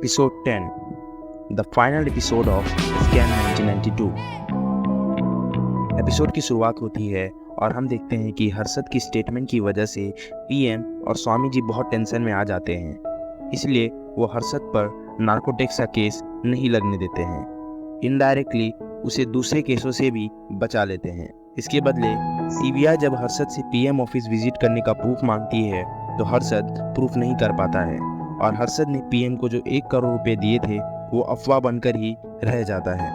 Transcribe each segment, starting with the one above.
Episode 10, The Final Episode of Scam 1992। Episode की शुरुआत होती है और हम देखते हैं कि हर्षद की स्टेटमेंट की वजह से पीएम और स्वामी जी बहुत टेंशन में आ जाते हैं, इसलिए वो हर्षद पर नार्कोटिक्स का केस नहीं लगने देते हैं। इनडायरेक्टली उसे दूसरे केसों से भी बचा लेते हैं। इसके बदले सीबीआई जब हर्षद से पीएम ऑफिस विजिट करने का प्रूफ मांगती है तो हर्षद प्रूफ नहीं कर पाता है और हर्षद ने पीएम को जो 1 करोड़ रुपए दिए थे वो अफवाह बनकर ही रह जाता है।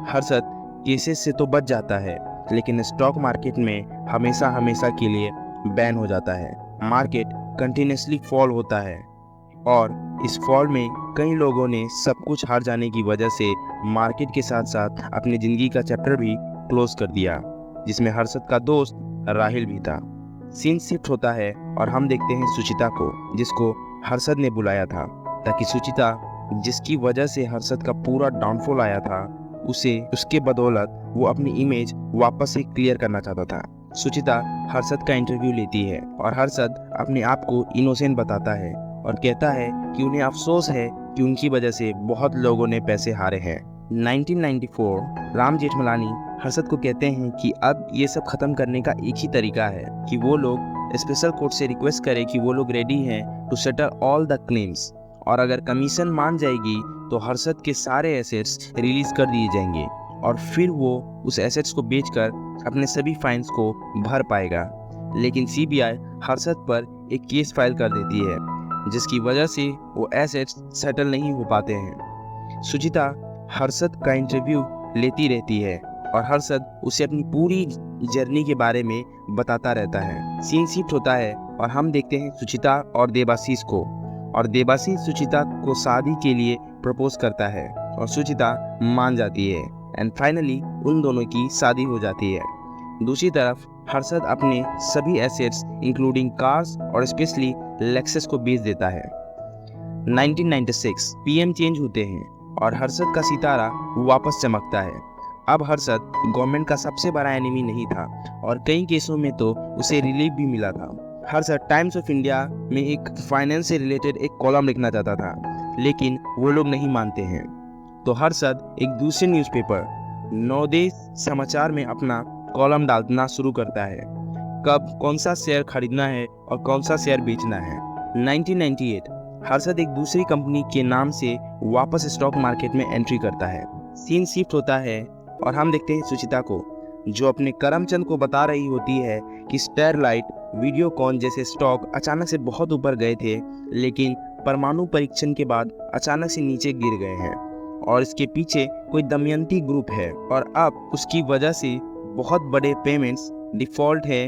हर्षद केसेस से तो बच जाता है लेकिन स्टॉक मार्केट में हमेशा के लिए बैन हो जाता है। मार्केट कंटिन्यूसली फॉल होता है और इस फॉल में कई लोगों ने सब कुछ हार जाने की वजह से मार्केट के साथ साथ अपनी ज़िंदगी का चैप्टर भी क्लोज कर दिया, जिसमें हर्षद का दोस्त राहिल भी था। सीन शिफ्ट होता है और हम देखते हैं सुचिता को, जिसको हर्षद ने बुलाया था ताकि सुचिता, जिसकी वजह से हर्षद का पूरा डाउनफॉल आया था, उसके बदौलत वो अपनी इमेज वापस से क्लियर करना चाहता था। सुचिता हर्षद का इंटरव्यू लेती है और हर्षद अपने आप को इनोसेंट बताता है और कहता है कि उन्हें अफसोस है कि उनकी वजह से बहुत लोगों ने पैसे हारे हैं। 1994 राम जेठमलानी हर्षद को कहते हैं कि अब ये सब खत्म करने का एक ही तरीका है कि वो लोग स्पेशल कोर्ट से रिक्वेस्ट करें कि वो लोग रेडी हैं to settle all the claims, और अगर कमीशन मान जाएगी तो हर्षद के सारे एसेट्स रिलीज कर दिए जाएंगे और फिर वो उस एसेट्स को बेचकर अपने सभी फाइन्स को भर पाएगा। लेकिन सीबीआई हर्षद पर एक केस फाइल कर देती है जिसकी वजह से वो एसेट्स सेटल नहीं हो पाते हैं। सुचिता हर्षद का इंटरव्यू लेती रहती है और हर्षद उसे अपनी पूरी जर्नी के बारे में बताता रहता है। सीन शिफ्ट होता है और हम देखते हैं सुचिता और देवाशीष को, और देवाशीष सुचिता को शादी के लिए प्रपोज करता है और सुचिता मान जाती है एंड फाइनली उन दोनों की शादी हो जाती है। दूसरी तरफ हर्षद अपने सभी एसेट्स इंक्लूडिंग कार्स और स्पेशली लेक्सस को बेच देता है। 1996 पीएम चेंज होते हैं और हर्षद का सितारा वापस चमकता है। अब हर्षद गवर्नमेंट का सबसे बड़ा एनिमी नहीं था और कई केसों में तो उसे रिलीफ भी मिला था। हर्षद टाइम्स ऑफ इंडिया में एक फाइनेंस से रिलेटेड एक कॉलम लिखना चाहता था, लेकिन वो लोग नहीं मानते हैं, तो हर्षद एक दूसरे न्यूज़पेपर नवदेश समाचार में अपना कॉलम डालना शुरू करता है, कब कौन सा शेयर खरीदना है और कौन सा शेयर बेचना है। 1998 हर्षद एक दूसरी कंपनी के नाम से वापस स्टॉक मार्केट में एंट्री करता है। सीन शिफ्ट होता है और हम देखते हैं सुचिता को, जो अपने करमचंद को बता रही होती है कि स्टरलाइट, वीडियोकॉन जैसे स्टॉक अचानक से बहुत ऊपर गए थे लेकिन परमाणु परीक्षण के बाद अचानक से नीचे गिर गए हैं और इसके पीछे कोई दमयंती ग्रुप है और अब उसकी वजह से बहुत बड़े पेमेंट्स डिफॉल्ट है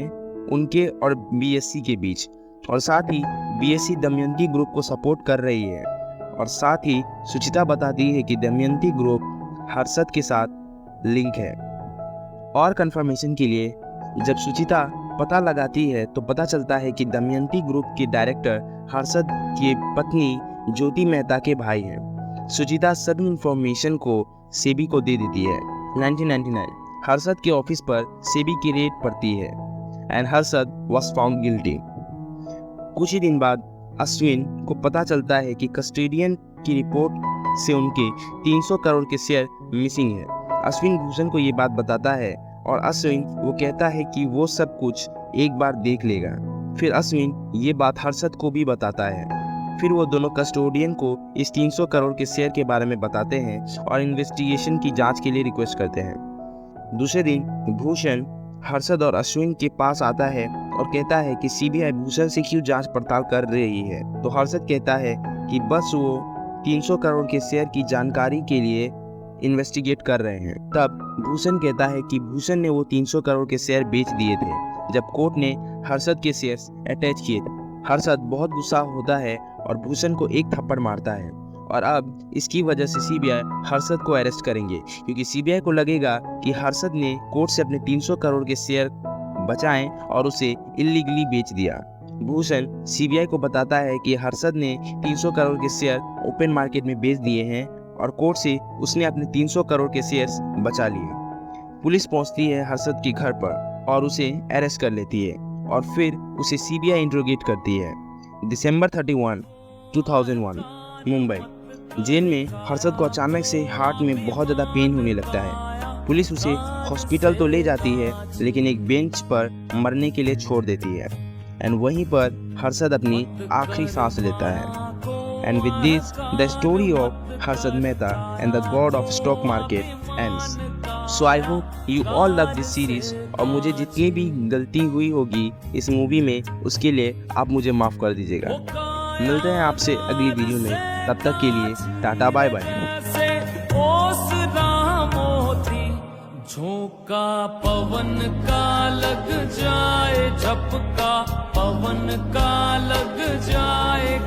उनके और बीएससी के बीच, और साथ ही बीएससी दमयंती ग्रुप को सपोर्ट कर रही है। और साथ ही सुचिता बताती है कि दमयंती ग्रुप हर्षद के साथ लिंक है। और कंफर्मेशन के लिए जब सुचिता पता लगाती है तो पता चलता है कि दमयंती ग्रुप के डायरेक्टर हर्षद की पत्नी ज्योति मेहता के भाई हैं। सुचिता सभी इंफॉर्मेशन को सेबी को दे देती है। 1999 हर्षद के ऑफिस पर सेबी की रेड पड़ती है and Harshad was found guilty. कुछ ही दिन बाद अश्विन को पता चलता है कि कस्टोडियन की रिपोर्ट से उनके 300 करोड़ के शेयर मिसिंग है। अश्विन भूषण को ये बात बताता है और अश्विन वो कहता है कि वो सब कुछ एक बार देख लेगा। फिर अश्विन ये बात हर्षद को भी बताता है। फिर वो दोनों कस्टोडियन को इस 300 करोड़ के शेयर के बारे में बताते हैं और इन्वेस्टिगेशन की जांच के लिए रिक्वेस्ट करते हैं। दूसरे दिन भूषण हर्षद और अश्विन के पास आता है और कहता है कि सीबीआई भूषण से क्यों जांच पड़ताल कर रही है, तो हर्षद कहता है कि बस वो 300 करोड़ के शेयर की जानकारी के लिए इन्वेस्टिगेट कर रहे हैं। तब भूषण कहता है कि भूषण ने वो 300 करोड़ के शेयर बेच दिए थे जब कोर्ट ने हर्षद के शेयर्स अटैच किए थे। हर्षद बहुत गुस्सा होता है और भूषण को एक थप्पड़ मारता है और अब इसकी वजह से सीबीआई हर्षद को अरेस्ट करेंगे क्योंकि सीबीआई को लगेगा कि हर्षद ने कोर्ट से अपने 300 करोड़ के शेयर बचाएं और उसे इल्लीगली बेच दिया। भूषण सीबीआई को बताता है कि हर्षद ने 300 करोड़ के शेयर ओपन मार्केट में बेच दिए हैं और कोर्ट से उसने अपने 300 करोड़ के शेयर्स बचा लिए। पुलिस पहुंचती है हर्षद के घर पर और उसे अरेस्ट कर लेती है और फिर उसे सीबीआई इंट्रोगेट करती है। दिसंबर 31, 2001 मुंबई। जेल में हर्षद को अचानक से हार्ट में बहुत ज़्यादा पेन होने लगता है। पुलिस उसे हॉस्पिटल तो ले जाती है, लेकिन एक बेंच पर मरने के लिए छोड़ देती है। एंड वहीं पर हर्षद अपनी आखिरी सांस लेता है। And with this the story of Harshad Mehta and the God of stock market ends. So I hope you all love this series, और मुझे जितनी भी गलती हुई होगी इस मूवी में उसके लिए आप मुझे माफ़ कर दीजिएगा। मिलते हैं आपसे अगली वीडियो में, तब तक के लिए टाटा बाय बाय। झोंका पवन का लग जाए, झपका पवन का लग जाए।